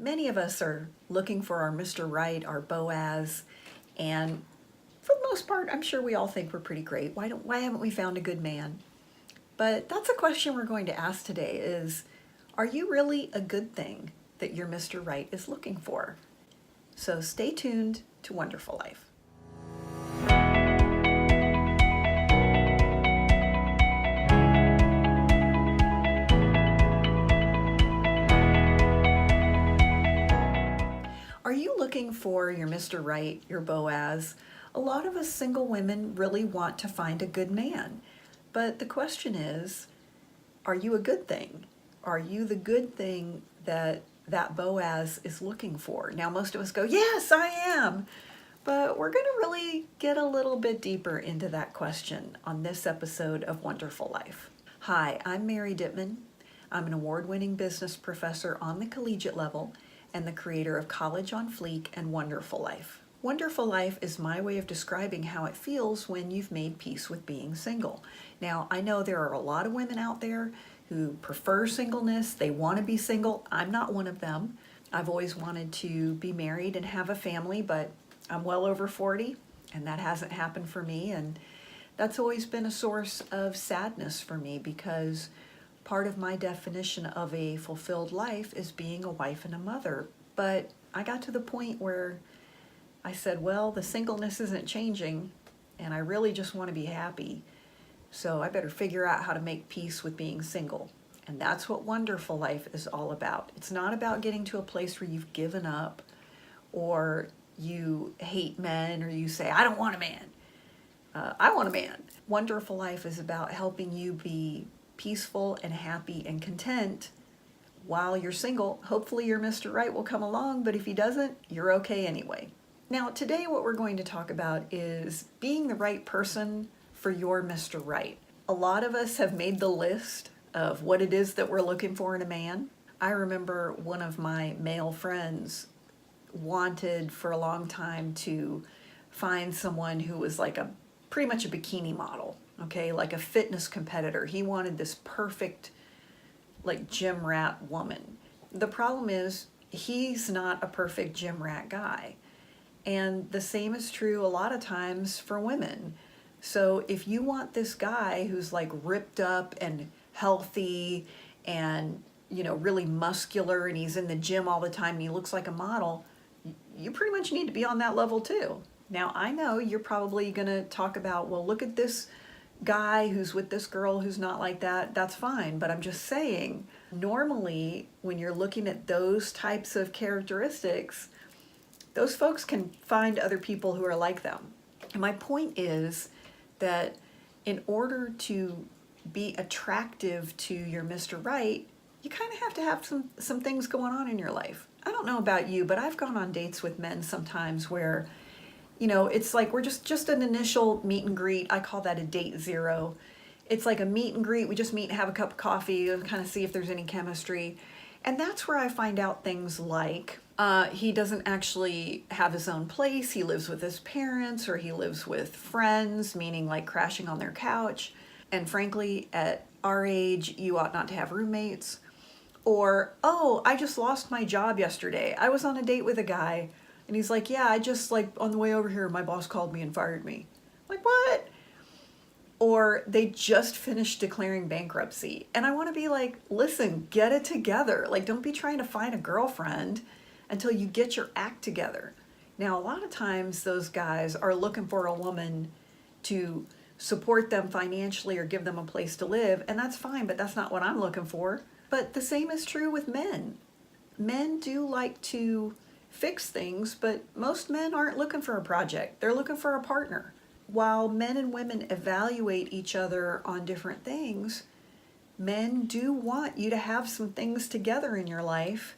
Many of us are looking for our Mr. Right, our Boaz, and for the most part, I'm sure we all think we're pretty great. Why haven't we found a good man? But that's a question we're going to ask today is, are you really a good thing that your Mr. Right is looking for? So stay tuned to Wonderful Life. Are you looking for your Mr. Right, your Boaz? A lot of us single women really want to find a good man. But the question is, are you a good thing? Are you the good thing that Boaz is looking for? Now, most of us go, yes, I am. But we're going to really get a little bit deeper into that question on this episode of Wonderful Life. Hi, I'm Mary Dittman. I'm an award-winning business professor on the collegiate level and the creator of College on Fleek and One-Derful Life. Wonderful Life is my way of describing how it feels when you've made peace with being single. Now, I know there are a lot of women out there who prefer singleness. They want to be single. I'm not one of them. I've always wanted to be married and have a family, but I'm well over 40, and that hasn't happened for me. And that's always been a source of sadness for me because part of my definition of a fulfilled life is being a wife and a mother. But I got to the point where I said, well, the singleness isn't changing, and I really just want to be happy. So I better figure out how to make peace with being single. And that's what Wonderful Life is all about. It's not about getting to a place where you've given up or you hate men or you say, I don't want a man. I want a man. Wonderful Life is about helping you be peaceful and happy and content while you're single. Hopefully your Mr. Right will come along, but if he doesn't, you're okay anyway. Now, today what we're going to talk about is being the right person for your Mr. Right. A lot of us have made the list of what it is that we're looking for in a man. I remember one of my male friends wanted for a long time to find someone who was like pretty much a bikini model. Okay, like a fitness competitor. He wanted this perfect, like, gym rat woman. The problem is, he's not a perfect gym rat guy. And the same is true a lot of times for women. So if you want this guy who's like ripped up and healthy and, really muscular and he's in the gym all the time and he looks like a model, you pretty much need to be on that level too. Now, I know you're probably going to talk about, well, look at this guy who's with this girl who's not like that. That's fine. But I'm just saying, normally when you're looking at those types of characteristics, those folks can find other people who are like them. And my point is that in order to be attractive to your Mr. Right, you kind of have to have some things going on in your life. I don't know about you, but I've gone on dates with men sometimes where it's like we're just an initial meet and greet. I call that a date zero. It's like a meet and greet. We just meet and have a cup of coffee and kind of see if there's any chemistry. And that's where I find out things like he doesn't actually have his own place. He lives with his parents or he lives with friends, meaning like crashing on their couch. And frankly, at our age, you ought not to have roommates. Or, oh, I just lost my job yesterday. I was on a date with a guy. And he's like, yeah, I just on the way over here, my boss called me and fired me. Like, what? Or they just finished declaring bankruptcy. And I want to be like, listen, get it together. Like, don't be trying to find a girlfriend until you get your act together. Now, a lot of times those guys are looking for a woman to support them financially or give them a place to live. And that's fine, but that's not what I'm looking for. But the same is true with men. Men do like to fix things, but most men aren't looking for a project. They're looking for a partner. While men and women evaluate each other on different things, men do want you to have some things together in your life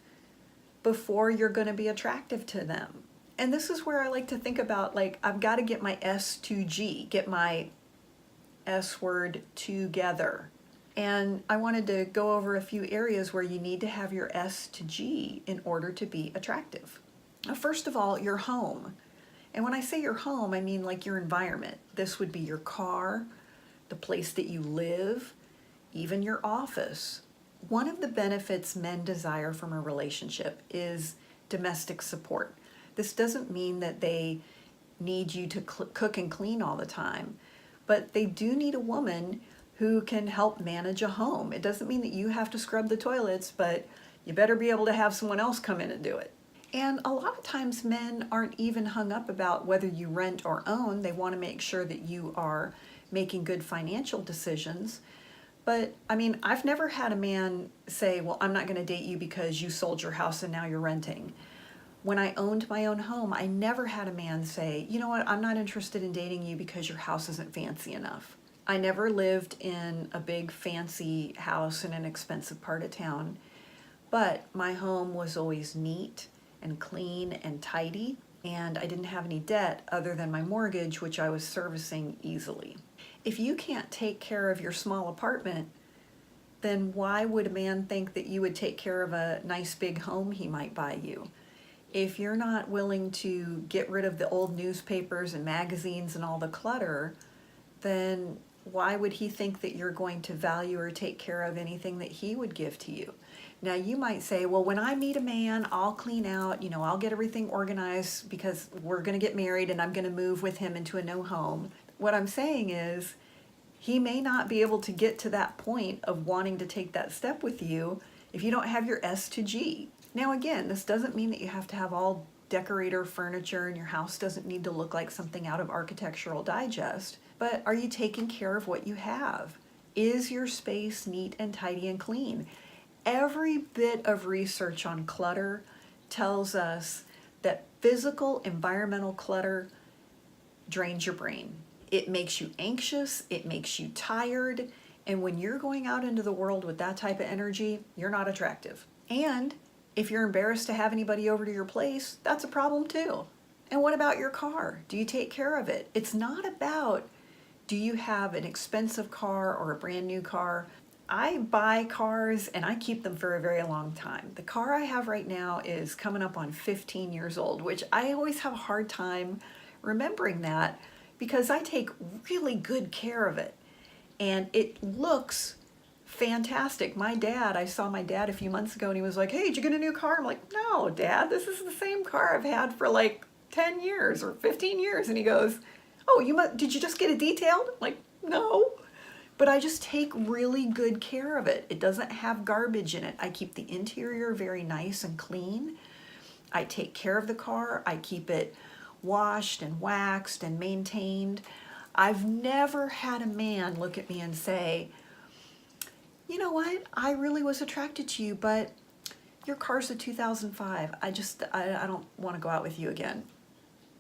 before you're going to be attractive to them. And this is where I like to think about, like, I've got to get my S2G, get my S word together. And I wanted to go over a few areas where you need to have your S to G in order to be attractive. First of all, your home. And when I say your home, I mean like your environment. This would be your car, the place that you live, even your office. One of the benefits men desire from a relationship is domestic support. This doesn't mean that they need you to cook and clean all the time, but they do need a woman who can help manage a home. It doesn't mean that you have to scrub the toilets, but you better be able to have someone else come in and do it. And a lot of times men aren't even hung up about whether you rent or own. They want to make sure that you are making good financial decisions. But I mean, I've never had a man say, well, I'm not going to date you because you sold your house and now you're renting. When I owned my own home, I never had a man say, you know what, I'm not interested in dating you because your house isn't fancy enough. I never lived in a big fancy house in an expensive part of town, but my home was always neat and clean and tidy, and I didn't have any debt other than my mortgage, which I was servicing easily. If you can't take care of your small apartment, then why would a man think that you would take care of a nice big home he might buy you? If you're not willing to get rid of the old newspapers and magazines and all the clutter, then why would he think that you're going to value or take care of anything that he would give to you? Now you might say, well, when I meet a man, I'll clean out, I'll get everything organized because we're going to get married and I'm going to move with him into a new home. What I'm saying is, he may not be able to get to that point of wanting to take that step with you if you don't have your S2G. Now again, this doesn't mean that you have to have all decorator furniture and your house doesn't need to look like something out of Architectural Digest, but are you taking care of what you have? Is your space neat and tidy and clean? Every bit of research on clutter tells us that physical environmental clutter drains your brain. It makes you anxious, it makes you tired, and when you're going out into the world with that type of energy, you're not attractive. And if you're embarrassed to have anybody over to your place, that's a problem too. And what about your car? Do you take care of it? It's not about, do you have an expensive car or a brand new car? I buy cars and I keep them for a very long time. The car I have right now is coming up on 15 years old, which I always have a hard time remembering that because I take really good care of it. And it looks fantastic. I saw my dad a few months ago and he was like, hey, did you get a new car? I'm like, no, Dad, this is the same car I've had for like 10 years or 15 years. And he goes, oh, did you just get it detailed? I'm like, no. But I just take really good care of it. It doesn't have garbage in it. I keep the interior very nice and clean. I take care of the car. I keep it washed and waxed and maintained. I've never had a man look at me and say, you know what, I really was attracted to you, but your car's a 2005. I don't want to go out with you again.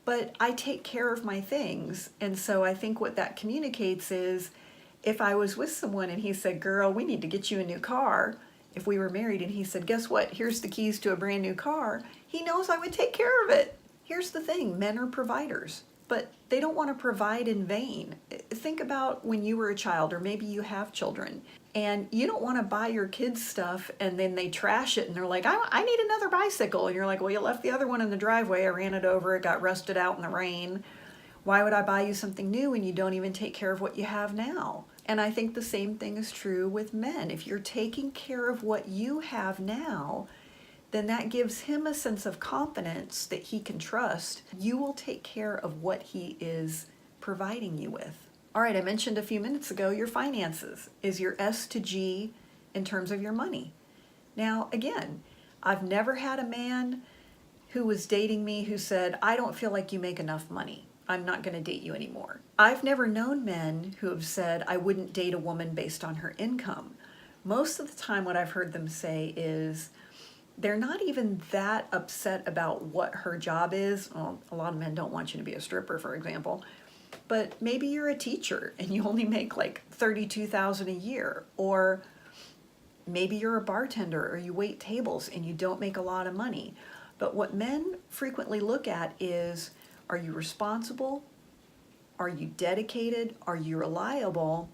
But I take care of my things. And so I think what that communicates is, if I was with someone and he said, girl, we need to get you a new car, if we were married and he said, guess what, here's the keys to a brand new car, he knows I would take care of it. Here's the thing, men are providers, but they don't want to provide in vain. Think about when you were a child, or maybe you have children, and you don't want to buy your kids stuff and then they trash it and they're like, I need another bicycle. And you're like, well, you left the other one in the driveway, I ran it over, it got rusted out in the rain. Why would I buy you something new when you don't even take care of what you have now? And I think the same thing is true with men. If you're taking care of what you have now, then that gives him a sense of confidence that he can trust. You will take care of what he is providing you with. All right, I mentioned a few minutes ago your finances. Is your S to G in terms of your money? Now, again, I've never had a man who was dating me who said, I don't feel like you make enough money. I'm not going to date you anymore. I've never known men who have said, I wouldn't date a woman based on her income. Most of the time what I've heard them say is they're not even that upset about what her job is. Well, a lot of men don't want you to be a stripper, for example. But maybe you're a teacher and you only make like $32,000 a year. Or maybe you're a bartender or you wait tables and you don't make a lot of money. But what men frequently look at is, are you responsible? Are you dedicated? Are you reliable?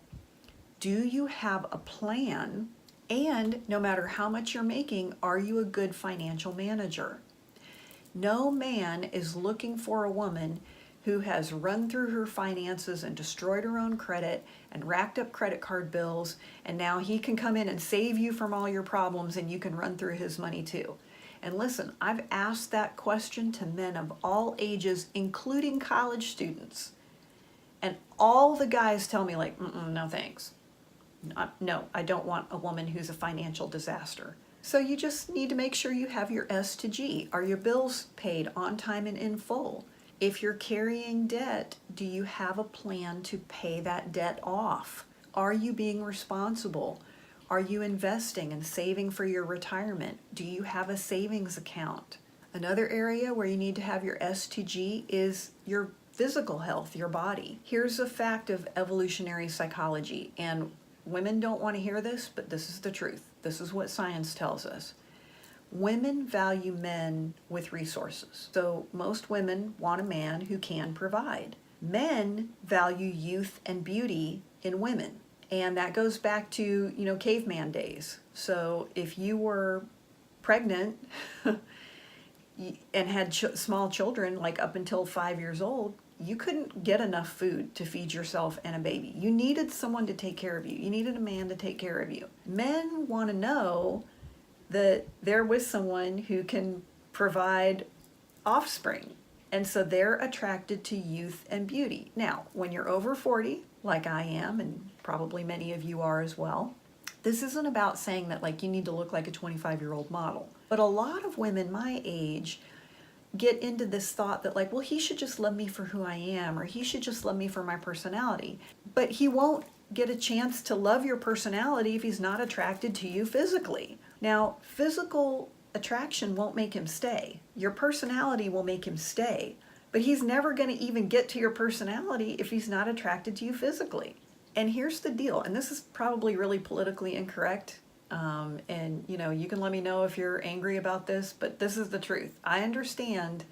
Do you have a plan? And no matter how much you're making, are you a good financial manager? No man is looking for a woman who has run through her finances and destroyed her own credit and racked up credit card bills, and now he can come in and save you from all your problems and you can run through his money too. And listen, I've asked that question to men of all ages, including college students. And all the guys tell me like, no thanks. No, I don't want a woman who's a financial disaster. So you just need to make sure you have your S to G. Are your bills paid on time and in full? If you're carrying debt, do you have a plan to pay that debt off? Are you being responsible? Are you investing and saving for your retirement? Do you have a savings account? Another area where you need to have your S to G is your physical health, your body. Here's a fact of evolutionary psychology, and women don't want to hear this, but this is the truth. This is what science tells us. Women value men with resources. So most women want a man who can provide. Men value youth and beauty in women. And that goes back to, caveman days. So if you were pregnant and had small children, like up until 5 years old, you couldn't get enough food to feed yourself and a baby. You needed someone to take care of you. You needed a man to take care of you. Men want to know that they're with someone who can provide offspring. And so they're attracted to youth and beauty. Now, when you're over 40, like I am, and probably many of you are as well, this isn't about saying that like you need to look like a 25-year-old model. But a lot of women my age get into this thought that like, well, he should just love me for who I am, or he should just love me for my personality. But he won't get a chance to love your personality if he's not attracted to you physically. Now, physical attraction won't make him stay. Your personality will make him stay. But he's never going to even get to your personality if he's not attracted to you physically. And here's the deal, and this is probably really politically incorrect, and you can let me know if you're angry about this, but this is the truth. I understand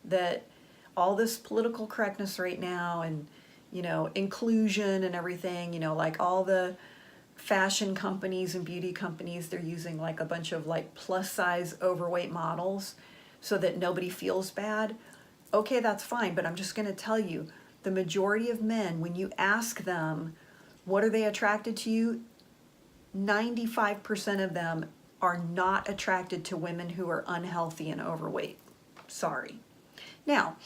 that all this political correctness right now and inclusion and everything, like all the fashion companies and beauty companies, they're using like a bunch of like plus size overweight models so that nobody feels bad. Okay, that's fine, but I'm just going to tell you, the majority of men, when you ask them what are they attracted to you, 95% of them are not attracted to women who are unhealthy and overweight. Sorry. Now,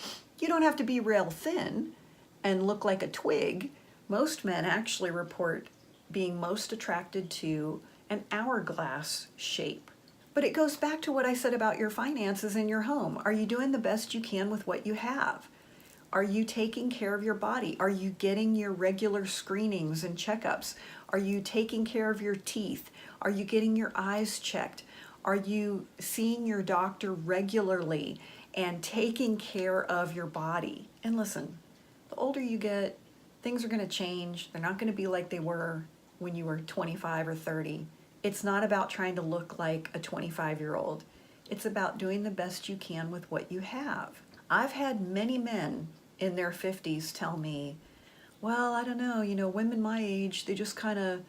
you don't have to be real thin and look like a twig. Most men actually report being most attracted to an hourglass shape. But it goes back to what I said about your finances in your home. Are you doing the best you can with what you have? Are you taking care of your body? Are you getting your regular screenings and checkups? Are you taking care of your teeth? Are you getting your eyes checked? Are you seeing your doctor regularly and taking care of your body? And listen, the older you get, things are going to change. They're not going to be like they were when you were 25 or 30. It's not about trying to look like a 25-year-old. It's about doing the best you can with what you have. I've had many men in their 50s tell me, well, I don't know, women my age, they just kind of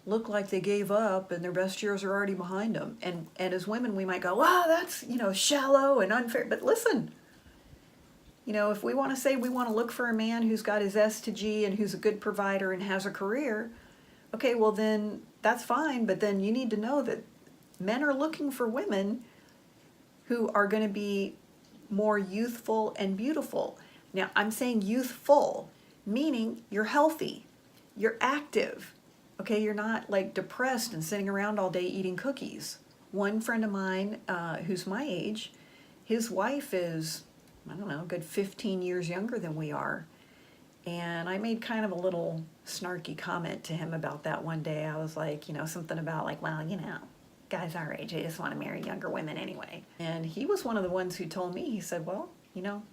look like they gave up and their best years are already behind them. And as women, we might go, wow, that's, shallow and unfair. But listen, if we want to say we want to look for a man who's got his S to G and who's a good provider and has a career, okay, well then that's fine. But then you need to know that men are looking for women who are going to be more youthful and beautiful. Now, I'm saying youthful, meaning you're healthy, you're active, okay? You're not like depressed and sitting around all day eating cookies. One friend of mine who's my age, his wife is, I don't know, a good 15 years younger than we are. And I made kind of a little snarky comment to him about that one day. I was like, something about like, well, guys our age, they just want to marry younger women anyway. And he was one of the ones who told me, he said, well,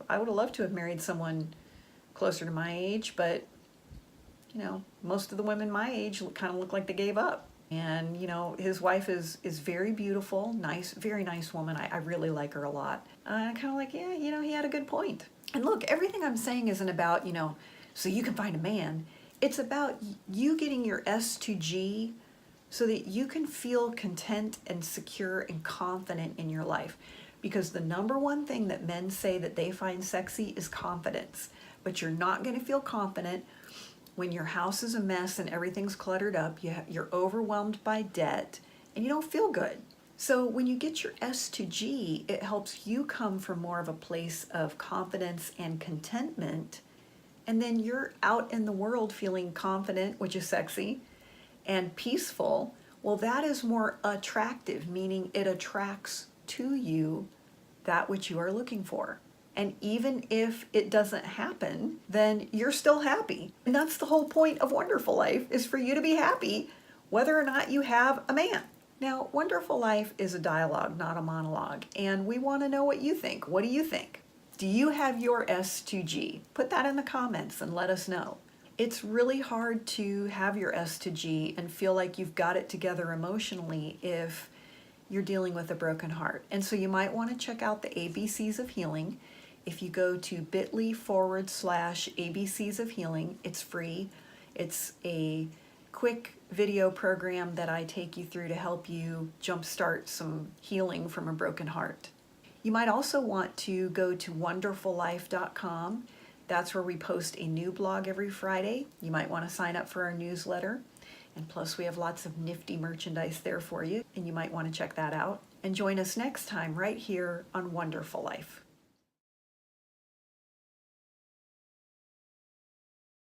I would have loved to have married someone closer to my age, but, most of the women my age kind of look like they gave up. And, his wife is very beautiful, nice, very nice woman. I really like her a lot. Kind of like, yeah, he had a good point. And look, everything I'm saying isn't about, so you can find a man. It's about you getting your S to G so that you can feel content and secure and confident in your life. Because the number one thing that men say that they find sexy is confidence. but you're not going to feel confident when your house is a mess and everything's cluttered up, you're overwhelmed by debt, and you don't feel good. So when you get your S2G, it helps you come from more of a place of confidence and contentment, and then you're out in the world feeling confident, which is sexy, and peaceful. Well, that is more attractive, meaning it attracts to you that which you are looking for. And even if it doesn't happen, then you're still happy. And that's the whole point of Wonderful Life, is for you to be happy whether or not you have a man. Now, Wonderful Life is a dialogue, not a monologue, and we want to know what you think. What do you think? Do you have your S2G? Put that in the comments and let us know. It's really hard to have your S2G and feel like you've got it together emotionally if you're dealing with a broken heart. And so you might want to check out the ABCs of Healing. If you go to bit.ly/ABCs of Healing, it's free. It's a quick video program that I take you through to help you jumpstart some healing from a broken heart. You might also want to go to wonderfullife.com. That's where we post a new blog every Friday. You might want to sign up for our newsletter. And plus we have lots of nifty merchandise there for you, and you might want to check that out. And join us next time right here on Wonderful Life.